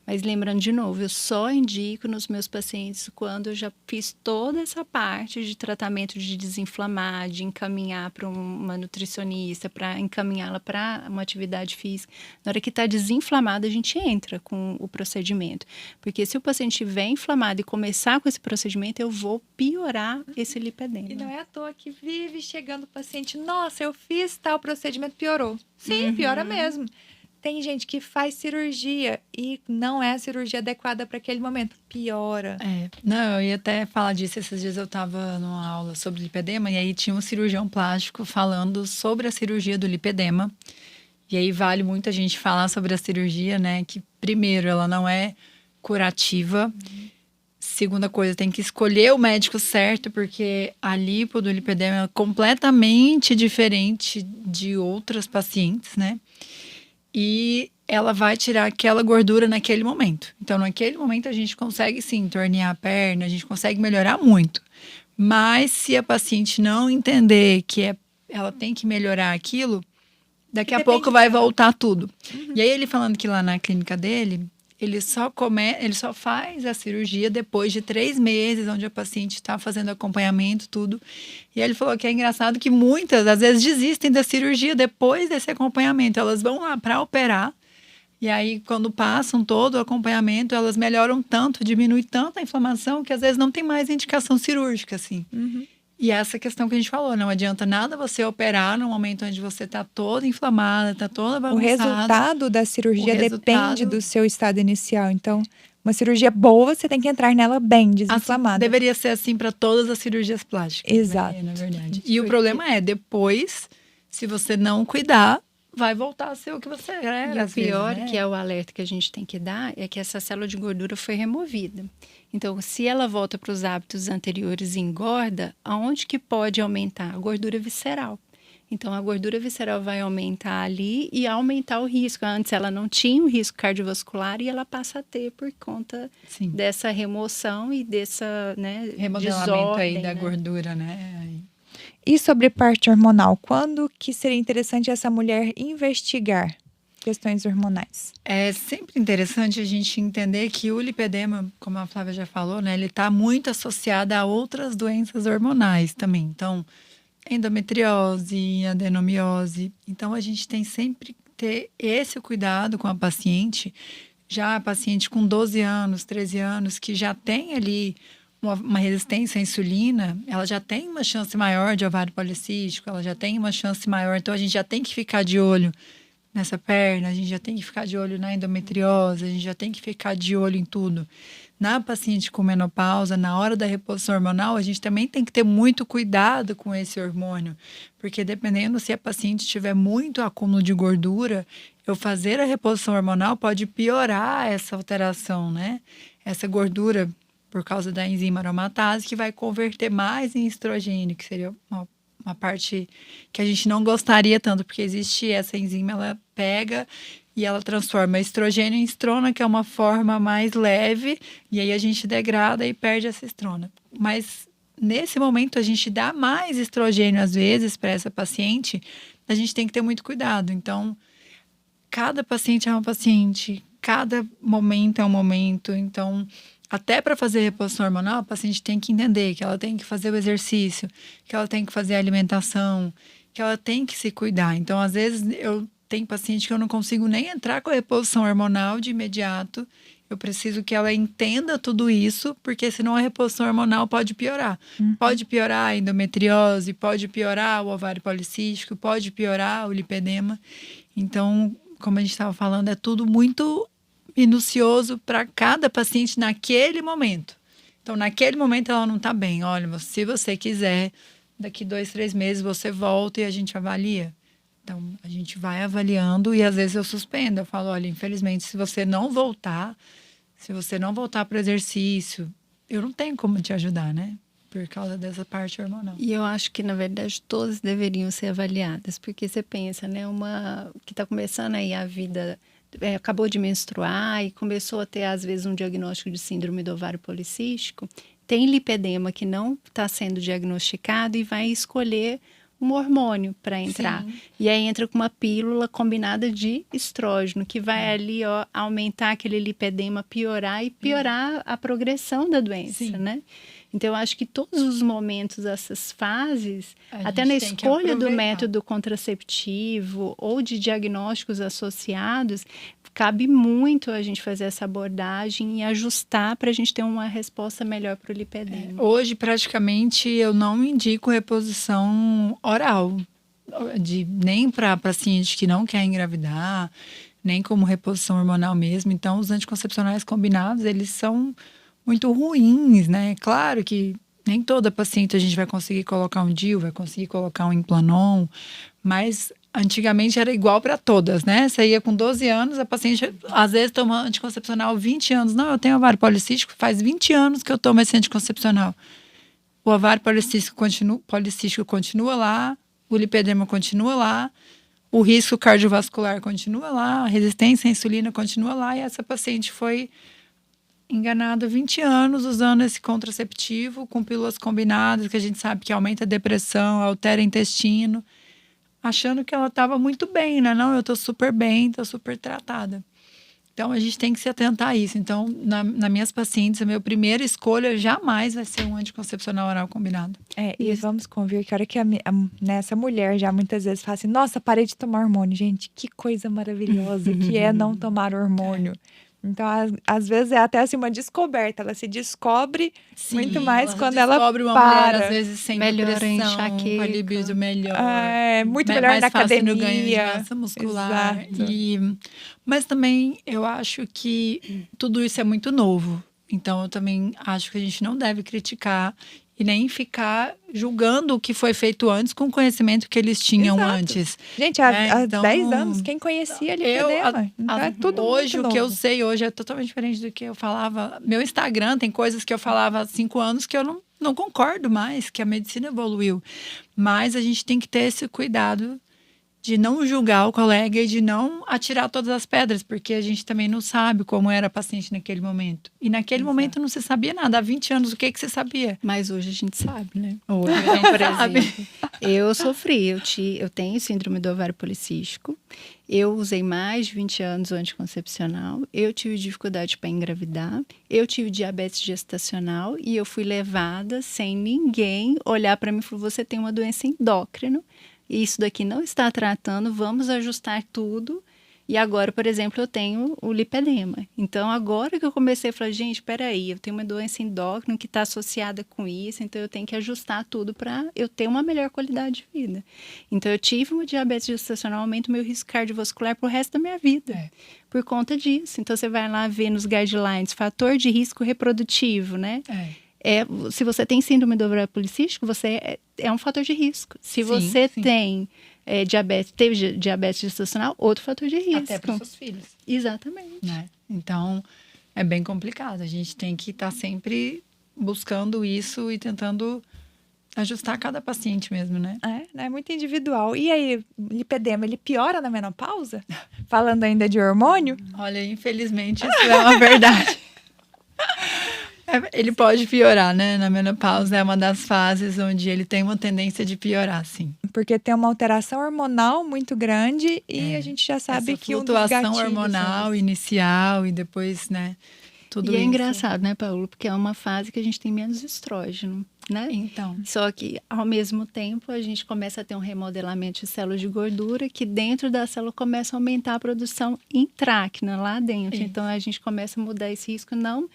Mas lembrando de novo, eu só indico nos meus pacientes quando eu já fiz toda essa parte de tratamento de desinflamar, de encaminhar para uma nutricionista, para encaminhá-la para uma atividade física. Na hora que está desinflamada, a gente entra com o procedimento. Porque se o paciente estiver inflamado e começar com esse procedimento, eu vou piorar esse lipedema. E não é à toa que vive chegando o paciente, nossa, eu fiz tal procedimento, piorou. Sim, piora mesmo. Tem gente que faz cirurgia e não é a cirurgia adequada para aquele momento. Piora. Não, eu ia até falar disso. Esses dias eu estava numa aula sobre lipedema e aí tinha um cirurgião plástico falando sobre a cirurgia do lipedema. E aí vale muito a gente falar sobre a cirurgia, né? Que primeiro, ela não é curativa. Segunda coisa, tem que escolher o médico certo, porque a lipo do lipedema é completamente diferente de outras pacientes, né? E ela vai tirar aquela gordura naquele momento. Então, naquele momento, a gente consegue, sim, tornear a perna, a gente consegue melhorar muito. Mas, se a paciente não entender que ela tem que melhorar aquilo, daqui a pouco vai voltar tudo. E aí, ele falando que lá na clínica dele, ele só faz a cirurgia depois de 3 meses, onde a paciente está fazendo acompanhamento, tudo. E aí ele falou que é engraçado que muitas, às vezes, desistem da cirurgia depois desse acompanhamento. Elas vão lá para operar, e aí, quando passam todo o acompanhamento, elas melhoram tanto, diminui tanto a inflamação, que às vezes não tem mais indicação cirúrgica, assim. E essa questão que a gente falou, não adianta nada você operar no momento onde você está toda inflamada, está toda O bagunçada. resultado da cirurgia O depende resultado- do seu estado inicial. Então, uma cirurgia boa, você tem que entrar nela bem, desinflamada. Deveria ser assim para todas as cirurgias plásticas. Exato. Né, na verdade. E o problema é, depois, se você não cuidar, vai voltar a ser o que você era. E o às vezes, pior, né? que é o alerta que a gente tem que dar, é que essa célula de gordura foi removida. Então, se ela volta para os hábitos anteriores e engorda, aonde que pode aumentar? A gordura visceral. Então, a gordura visceral vai aumentar ali e aumentar o risco. Antes ela não tinha o risco cardiovascular e ela passa a ter por conta Sim. dessa remoção e dessa, né, Remodelamento desordem, aí da né? gordura, né? E sobre parte hormonal, quando que seria interessante essa mulher investigar questões hormonais? É sempre interessante a gente entender que o lipedema, como a Flávia já falou, né, ele está muito associado a outras doenças hormonais também. Então, endometriose, adenomiose. Então, a gente tem sempre que ter esse cuidado com a paciente. Já a paciente com 12 anos, 13 anos, que já tem ali uma resistência à insulina, ela já tem uma chance maior de ovário policístico, ela já tem uma chance maior. Então, a gente já tem que ficar de olho nessa perna, a gente já tem que ficar de olho na endometriose, a gente já tem que ficar de olho em tudo. Na paciente com menopausa, na hora da reposição hormonal, a gente também tem que ter muito cuidado com esse hormônio, porque dependendo se a paciente tiver muito acúmulo de gordura, eu fazer a reposição hormonal pode piorar essa alteração, né? Essa gordura, por causa da enzima aromatase, que vai converter mais em estrogênio, que seria uma parte que a gente não gostaria tanto, porque existe essa enzima, ela pega e ela transforma estrogênio em estrona, que é uma forma mais leve, e aí a gente degrada e perde essa estrona. Mas nesse momento a gente dá mais estrogênio às vezes para essa paciente, a gente tem que ter muito cuidado. Então, cada paciente é uma paciente, cada momento é um momento, então até para fazer reposição hormonal, a paciente tem que entender que ela tem que fazer o exercício, que ela tem que fazer a alimentação, que ela tem que se cuidar. Então, às vezes, eu tenho paciente que eu não consigo nem entrar com a reposição hormonal de imediato. Eu preciso que ela entenda tudo isso, porque senão a reposição hormonal pode piorar. Pode piorar a endometriose, pode piorar o ovário policístico, pode piorar o lipedema. Então, como a gente estava falando, é tudo muito minucioso para cada paciente naquele momento. Então, naquele momento ela não está bem. Olha, se você quiser, daqui 2, 3 meses você volta e a gente avalia. Então, a gente vai avaliando e às vezes eu suspendo. Eu falo, olha, infelizmente, se você não voltar para o exercício, eu não tenho como te ajudar, né? Por causa dessa parte hormonal. E eu acho que, na verdade, todas deveriam ser avaliadas, porque você pensa, né, uma que está começando aí a vida, acabou de menstruar e começou a ter, às vezes, um diagnóstico de síndrome do ovário policístico, tem lipedema que não está sendo diagnosticado e vai escolher um hormônio para entrar. Sim. E aí entra com uma pílula combinada de estrógeno, que vai ali, ó, aumentar aquele lipedema, piorar a progressão da doença, Sim. né? Então, eu acho que todos os momentos, essas fases, A até gente na tem que escolha do aproveitar. método contraceptivo ou de diagnósticos associados, cabe muito a gente fazer essa abordagem e ajustar para a gente ter uma resposta melhor para o lipedema. Hoje, praticamente, eu não indico reposição oral, nem para paciente que não quer engravidar, nem como reposição hormonal mesmo. Então, os anticoncepcionais combinados, eles são muito ruins, né? Claro que nem toda paciente a gente vai conseguir colocar um DIU, vai conseguir colocar um Implanon, mas antigamente era igual para todas, né? Você ia com 12 anos, a paciente às vezes toma anticoncepcional 20 anos. Não, eu tenho ovário policístico, faz 20 anos que eu tomo esse anticoncepcional. O ovário policístico continua lá, o lipedema continua lá, o risco cardiovascular continua lá, a resistência à insulina continua lá, e essa paciente foi enganada 20 anos usando esse contraceptivo com pílulas combinadas, que a gente sabe que aumenta a depressão, altera o intestino, achando que ela estava muito bem, né? Não, eu estou super bem, estou super tratada. Então, a gente tem que se atentar a isso. Então, nas minhas pacientes, a minha primeira escolha jamais vai ser um anticoncepcional oral combinado. E vamos convir que a hora que essa mulher já muitas vezes fala assim, nossa, parei de tomar hormônio. Gente, que coisa maravilhosa que é não tomar hormônio. Então, às vezes é até assim uma descoberta. Ela se descobre muito mais quando ela descobre uma para. mulher, às vezes, sem Melhora a depressão, enxaqueca. com a libido melhor. Muito melhor mais na fácil academia. no ganho de massa muscular. Exato. Mas também eu acho que tudo isso é muito novo. Então, eu também acho que a gente não deve criticar e nem ficar julgando o que foi feito antes com o conhecimento que eles tinham Exato. antes. Gente, há Então, 10 anos, quem conhecia lipedema? Então, é tudo hoje, muito o que eu novo. sei hoje é totalmente diferente do que eu falava. Meu Instagram tem coisas que eu falava há 5 anos que eu não concordo mais, que a medicina evoluiu. Mas a gente tem que ter esse cuidado de não julgar o colega e de não atirar todas as pedras, porque a gente também não sabe como era a paciente naquele momento. E naquele momento não se sabia nada. Há 20 anos, o que você sabia? Mas hoje a gente sabe, né? Hoje a Então, gente por sabe. exemplo, eu sofri, eu tenho síndrome do ovário policístico, eu usei mais de 20 anos o anticoncepcional, eu tive dificuldade para engravidar, eu tive diabetes gestacional e eu fui levada sem ninguém olhar para mim e falar, você tem uma doença endócrina, e isso daqui não está tratando, vamos ajustar tudo. E agora, por exemplo, eu tenho o lipedema. Então, agora que eu comecei a falar, gente, peraí, eu tenho uma doença endócrina que está associada com isso, então eu tenho que ajustar tudo para eu ter uma melhor qualidade de vida. Então, eu tive uma diabetes gestacional, aumenta o meu risco cardiovascular pro resto da minha vida. Por conta disso. Então, você vai lá ver nos guidelines, fator de risco reprodutivo, né? Se você tem síndrome do ovário policístico, você é um fator de risco. Se você tem teve diabetes gestacional, outro fator de risco. Até para os seus filhos. Exatamente. Né? Então, é bem complicado. A gente tem que estar sempre buscando isso e tentando ajustar cada paciente mesmo, né? É muito individual. E aí, lipedema, ele piora na menopausa? Falando ainda de hormônio? Olha, infelizmente, isso é uma verdade. Ele pode piorar, né? Na menopausa é uma das fases onde ele tem uma tendência de piorar, sim. Porque tem uma alteração hormonal muito grande e a gente já sabe que um dos gatilhos... flutuação hormonal inicial e depois, né? Tudo e é isso. engraçado, né, Paulo? Porque é uma fase que a gente tem menos estrógeno, né? Então. Só que, ao mesmo tempo, a gente começa a ter um remodelamento de células de gordura que dentro da célula começa a aumentar a produção intráquea lá dentro. Isso. Então, a gente começa a mudar esse risco não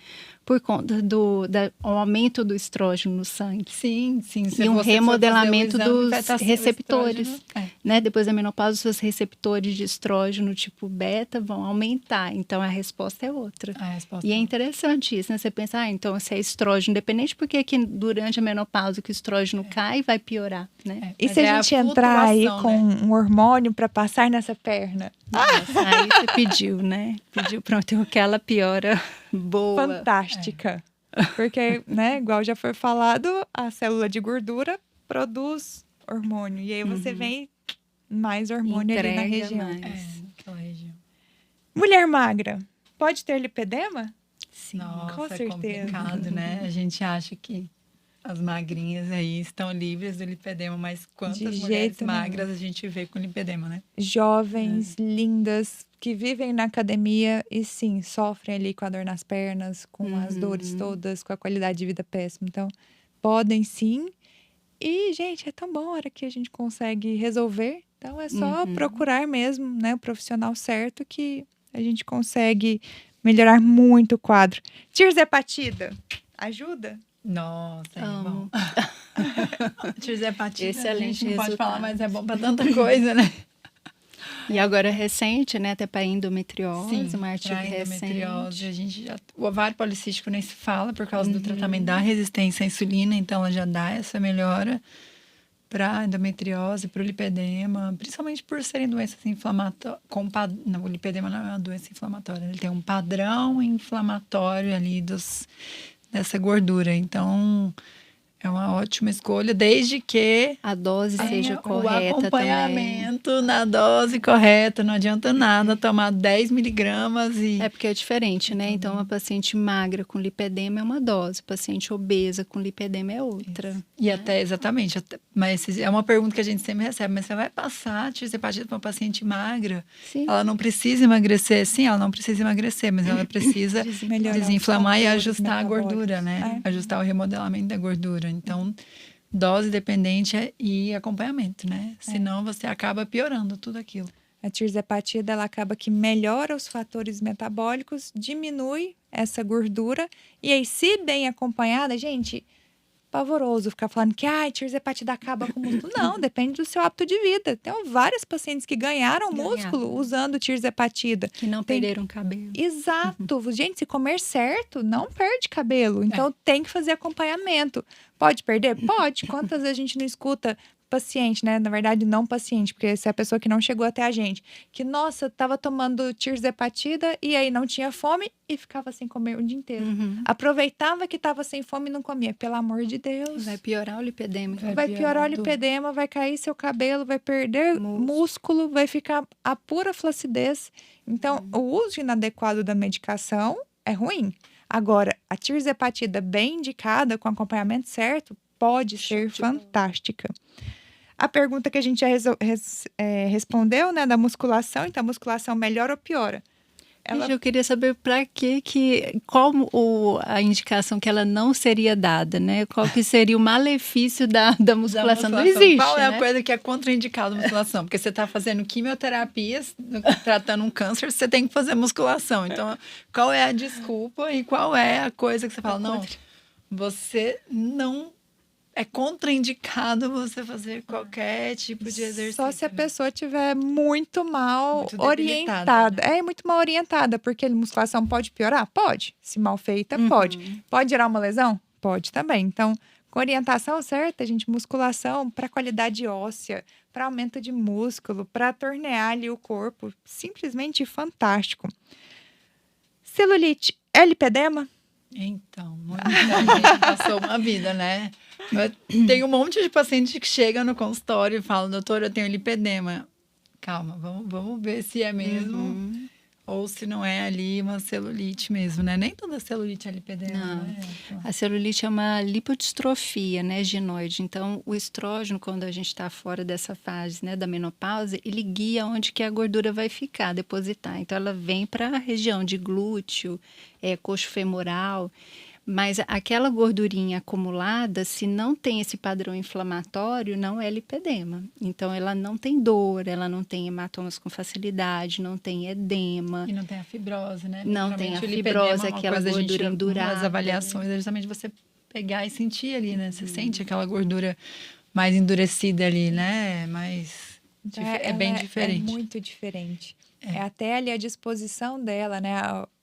por conta do aumento do estrógeno no sangue. Sim. E um remodelamento dos receptores. receptores. Né? Depois da menopausa, os seus receptores de estrógeno tipo beta vão aumentar. Então, a resposta é outra. E é interessante isso, né? Você pensa, então, se é estrógeno dependente, por que durante a menopausa que o estrógeno cai vai piorar, né? E se a gente entrar aí com um hormônio para passar nessa perna? Nossa, aí você pediu, né? Pediu, pronto, aquela piora boa. Fantástica. Porque, né, igual já foi falado, a célula de gordura produz hormônio. E aí você vem mais hormônio ali na região. Naquela região. Mulher magra, pode ter lipedema? Sim. Nossa, com certeza. É complicado, né? A gente acha que as magrinhas aí estão livres do lipedema, mas quantas mulheres magras a gente vê com lipedema, né? Jovens, lindas, que vivem na academia e sim, sofrem ali com a dor nas pernas, com as dores todas, com a qualidade de vida péssima. Então, podem sim. E, gente, é tão bom a hora que a gente consegue resolver. Então, é só procurar mesmo, né, o profissional certo que a gente consegue melhorar muito o quadro. Tirzepatida, ajuda? Nossa, é bom. Tirzepatida, Excelente a gente não pode resultado. falar, mas é bom para tanta coisa, né? E agora recente, né? Até para endometriose, um artigo endometriose. recente. O ovário policístico nem se fala por causa do tratamento da resistência à insulina, então ela já dá essa melhora. para endometriose, para o lipedema, principalmente por serem doenças inflamatórias. Não, o lipedema não é uma doença inflamatória, ele tem um padrão inflamatório ali dessa gordura. Então, é uma ótima escolha, desde que A dose seja o correta também. acompanhamento na dose correta. Não adianta nada tomar 10 miligramas e... É porque é diferente, né? Então, uma paciente magra com lipedema é uma dose, paciente obesa com lipedema é outra. E até, exatamente. Mas é uma pergunta que a gente sempre recebe. Mas você vai passar tirzepatida para uma paciente magra? Sim. Ela não precisa emagrecer? Sim, ela não precisa emagrecer, mas ela precisa Melhorar os desinflamar e fatores ajustar a metabólicos. gordura, né? É. Ajustar o remodelamento da gordura. Então, dose dependente e acompanhamento, né? Senão você acaba piorando tudo aquilo. A tirzepatida, ela acaba que melhora os fatores metabólicos, diminui essa gordura. E aí, se bem acompanhada, gente, pavoroso ficar falando que a tirzepatida acaba com o músculo. Não, depende do seu hábito de vida. Tem várias pacientes que ganharam músculo usando tirzepatida. Que não perderam cabelo. Exato. Gente, se comer certo, não perde cabelo. Então, tem que fazer acompanhamento. Pode perder? Pode. Quantas vezes a gente não escuta paciente, né? Na verdade, não paciente, porque essa é a pessoa que não chegou até a gente. Que, nossa, tava tomando tirzepatida e aí não tinha fome e ficava sem comer o dia inteiro. Aproveitava que tava sem fome e não comia. Pelo amor de Deus. Vai piorar o lipedema. Vai piorar o lipedema, vai cair seu cabelo, vai perder músculo, vai ficar a pura flacidez. Então, o uso inadequado da medicação é ruim. Agora, a tirzepatida bem indicada, com acompanhamento certo, pode ser fantástica. A pergunta que a gente já respondeu, né, da musculação. Então, a musculação melhora ou piora? Eu queria saber para qual a indicação que ela não seria dada, né? Qual que seria o malefício da musculação? Não existe, Qual é né? a coisa que é contraindicada a musculação? Porque você está fazendo quimioterapias, tratando um câncer, você tem que fazer musculação. Então, qual é a desculpa e qual é a coisa que você fala, não, você não... É contraindicado você fazer qualquer tipo de exercício. Só se a pessoa estiver muito mal Muito orientada. debilitada, né? É muito mal orientada, porque a musculação pode piorar? Pode. Se mal feita, pode. Pode gerar uma lesão? Pode também. Então, com orientação certa, gente, musculação para qualidade óssea, para aumento de músculo, para tornear ali o corpo, simplesmente fantástico. Celulite é lipedema? Então, muita gente passou uma vida, né? Tem um monte de paciente que chega no consultório e fala, doutora, eu tenho lipedema. Calma, vamos ver se é mesmo ou se não é ali uma celulite mesmo, né? Nem toda celulite é lipedema, Não. né? A celulite é uma lipodistrofia, né, ginoide. Então, o estrógeno, quando a gente está fora dessa fase, né, da menopausa, ele guia onde que a gordura vai ficar, depositar. Então, ela vem para a região de glúteo, coxo femoral. Mas aquela gordurinha acumulada, se não tem esse padrão inflamatório, não é lipedema. Então, ela não tem dor, ela não tem hematomas com facilidade, não tem edema. E não tem a fibrose, né? Não tem a Geralmente o fibrose, lipedema é uma aquela coisa, a gente, gordura endurada. As avaliações é justamente você pegar e sentir ali, né? Você sente aquela gordura mais endurecida ali, né? Mais... É bem diferente. É muito diferente. É até ali a disposição dela, né?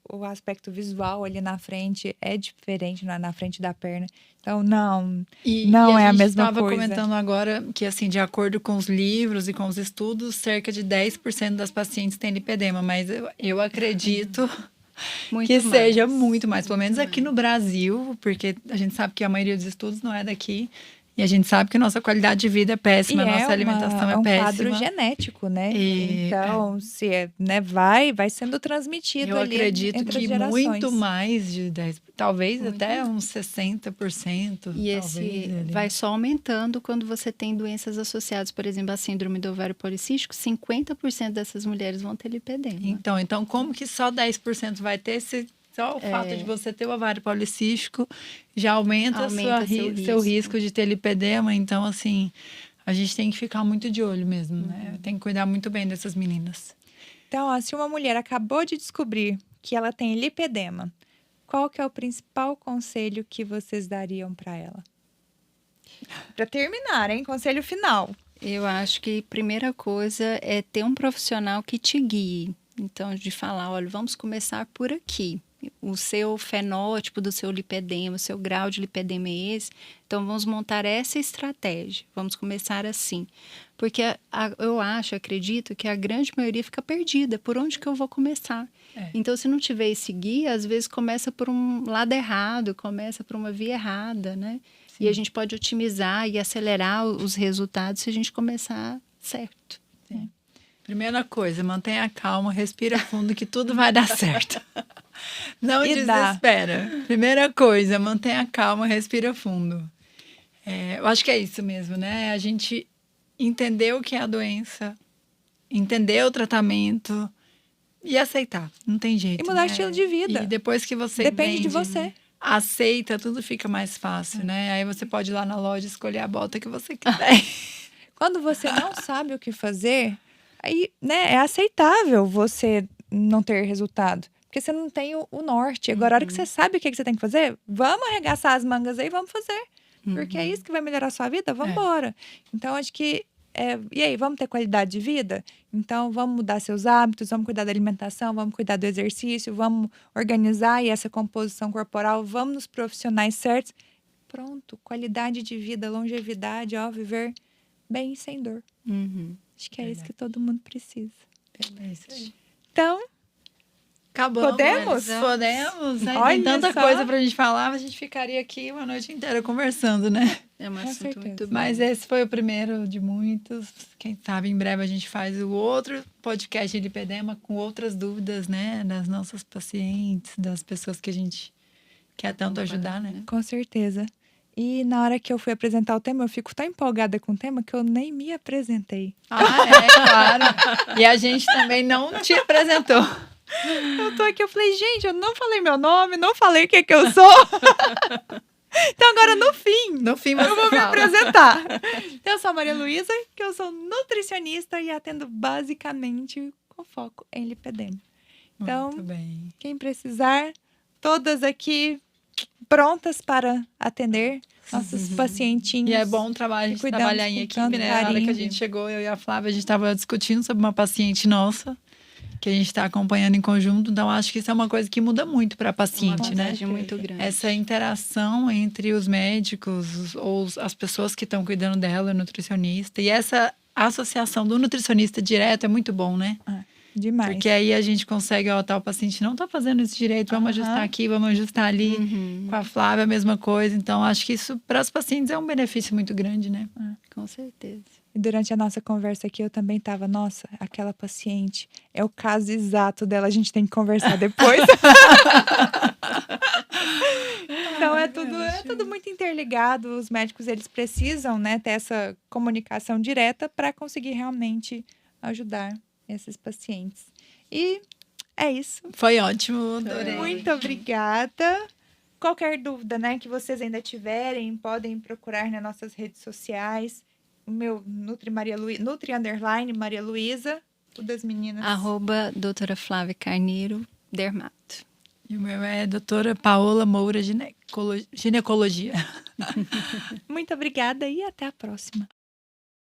O aspecto visual ali na frente é diferente na frente da perna. Então, não é a mesma coisa. A gente estava comentando agora que, assim, de acordo com os livros e com os estudos, cerca de 10% das pacientes têm lipedema. Mas eu acredito Muito que mais. seja muito mais. Pelo menos aqui no Brasil, porque a gente sabe que a maioria dos estudos não é daqui. E a gente sabe que nossa qualidade de vida é péssima, nossa alimentação é um péssima. quadro genético, né? E, então, se vai sendo transmitido eu ali acredito entre que as gerações. muito mais de 10%, talvez Muito até uns 60%. E talvez, ali. vai só aumentando quando você tem doenças associadas, por exemplo, a síndrome do ovário policístico, 50% dessas mulheres vão ter lipedema. Então como que só 10% vai ter só o fato de você ter o ovário policístico já aumenta seu risco de ter lipedema. Então, assim, a gente tem que ficar muito de olho mesmo, né? Tem que cuidar muito bem dessas meninas. Então, ó, se uma mulher acabou de descobrir que ela tem lipedema, qual que é o principal conselho que vocês dariam para ela? Para terminar, hein? Conselho final. Eu acho que a primeira coisa é ter um profissional que te guie. Então, de falar, olha, vamos começar por aqui. o seu fenótipo do seu lipedema, o seu grau de lipedema é esse, então vamos montar essa estratégia, vamos começar assim. Porque eu acredito que a grande maioria fica perdida, por onde que eu vou começar? Então, se não tiver esse guia, às vezes começa por um lado errado, começa por uma via errada, né? Sim. E a gente pode otimizar e acelerar os resultados se a gente começar certo. Sim. Primeira coisa, mantenha calma, respira fundo que tudo vai dar certo. Não desespera. Primeira coisa, mantenha calma, respira fundo. Eu acho que é isso mesmo, né? A gente entender o que é a doença, entender o tratamento e aceitar. Não tem jeito. E mudar o estilo de vida. E depois que você depende de você. Aceita, tudo fica mais fácil, né? Aí você pode ir lá na loja escolher a bota que você quiser. Quando você não sabe o que fazer, aí, né, é aceitável você não ter resultado. Porque você não tem o norte. Agora, a hora que você sabe o que você tem que fazer, vamos arregaçar as mangas aí, vamos fazer. Porque é isso que vai melhorar a sua vida, vamos embora. Então, acho que... e aí, vamos ter qualidade de vida? Então, vamos mudar seus hábitos, vamos cuidar da alimentação, vamos cuidar do exercício, vamos organizar aí essa composição corporal, vamos nos profissionais certos. Pronto, qualidade de vida, longevidade, viver bem e sem dor. Acho que é isso que todo mundo precisa. Beleza. Então... Acabamos. Podemos? Podemos. Né? Tem tanta coisa pra gente falar, a gente ficaria aqui uma noite inteira conversando, né? É um assunto muito bom. Mas esse foi o primeiro de muitos. Quem sabe em breve a gente faz o outro podcast de lipedema com outras dúvidas, né? Das nossas pacientes, das pessoas que a gente quer tanto ajudar, né? Com certeza. E na hora que eu fui apresentar o tema, eu fico tão empolgada com o tema que eu nem me apresentei. Claro. E a gente também não te apresentou. Eu tô aqui, eu falei, gente, eu não falei meu nome, não falei o que eu sou. Então agora no fim eu vou me apresentar. Então, eu sou a Maria Luísa, que eu sou nutricionista e atendo basicamente com foco em lipedema. Então, quem precisar, todas aqui prontas para atender nossos pacientinhos. E é bom a gente trabalhar em equipe, né? Na hora que a gente chegou, eu e a Flávia, a gente estava discutindo sobre uma paciente nossa, que a gente está acompanhando em conjunto, então acho que isso é uma coisa que muda muito para a paciente, né? Muito grande. Essa interação entre os médicos ou as pessoas que estão cuidando dela, o nutricionista, e essa associação do nutricionista direto é muito bom, né? Demais. Porque aí a gente consegue, o paciente não está fazendo isso direito, vamos ajustar aqui, vamos ajustar ali. Com a Flávia, a mesma coisa. Então, acho que isso para os pacientes é um benefício muito grande, né? Com certeza. E durante a nossa conversa aqui, eu também tava, nossa, aquela paciente é o caso exato dela, a gente tem que conversar depois. Então, é tudo muito interligado. Os médicos, eles precisam, né, ter essa comunicação direta para conseguir realmente ajudar esses pacientes. E é isso. Foi ótimo, adorei. Muito obrigada. Qualquer dúvida, né, que vocês ainda tiverem, podem procurar nas nossas redes sociais. O meu Nutri Maria Luísa, o das meninas. @doutora Flávia Carneiro, dermato. E o meu é doutora Paola Moura, ginecologia. Muito obrigada e até a próxima.